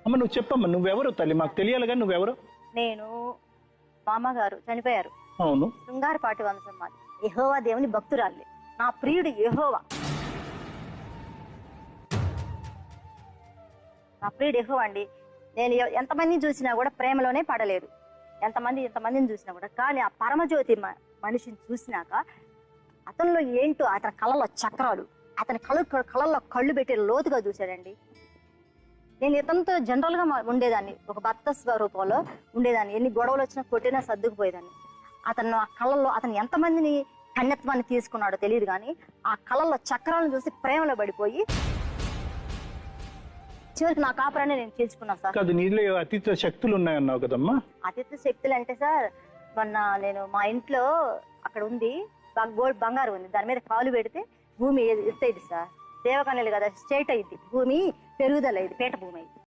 అమ్మ నువ్వు చెప్పమ్మా, నువ్వెవరు తల్లి? మాకు తెలియాలి కానీ నువ్వెవరు? నేను మామగారు చనిపోయారు. అవును. శృంగారపాటి వంశం మాది. యెహోవా దేవుని భక్తురాలి. నా ప్రియుడు యెహోవా. నా ప్రియుడు యెహోవా అండి. నేను ఎంతమందిని చూసినా కూడా ప్రేమలోనే పడలేదు. ఎంతమందిని చూసినా కూడా. కానీ ఆ పరమజ్యోతి మనిషిని చూసినాక అతనిలో ఏంటో, అతని కళ్ళలో చక్రాలు, అతని కళ్ళల్లో కళ్ళు పెట్టి లోతుగా చూశాడండి. నేను ఇతనితో జనరల్ గా ఉండేదాన్ని, ఒక భర్త స్వరూపంలో ఉండేదాన్ని. ఎన్ని గొడవలు వచ్చినా కొట్టినా సర్దుకుపోయేదాన్ని. అతను ఆ కళ్ళల్లో అతను ఎంతమందిని కన్యత్వాన్ని తీసుకున్నాడో తెలియదు కానీ ఆ కళ్ళల్లో చక్రాలను చూసి ప్రేమలో పడిపోయి చివరికి నా కాపురాన్ని నేను చేర్చుకున్నాను సార్. కాదు, నీలో అతీత శక్తులు ఉన్నాయన్నావు కదమ్మా? అతీత శక్తులు అంటే సార్, మొన్న నేను మా ఇంట్లో అక్కడ ఉంది గోల్డ్ బంగారు ఉంది, దాని మీద కాలు పెడితే భూమి ఎత్తైంది సార్. దేవకన్యలు కదా, స్ట్రైట్ అయింది భూమి, పెరుగుదల అయింది, పీట భూమి అయింది.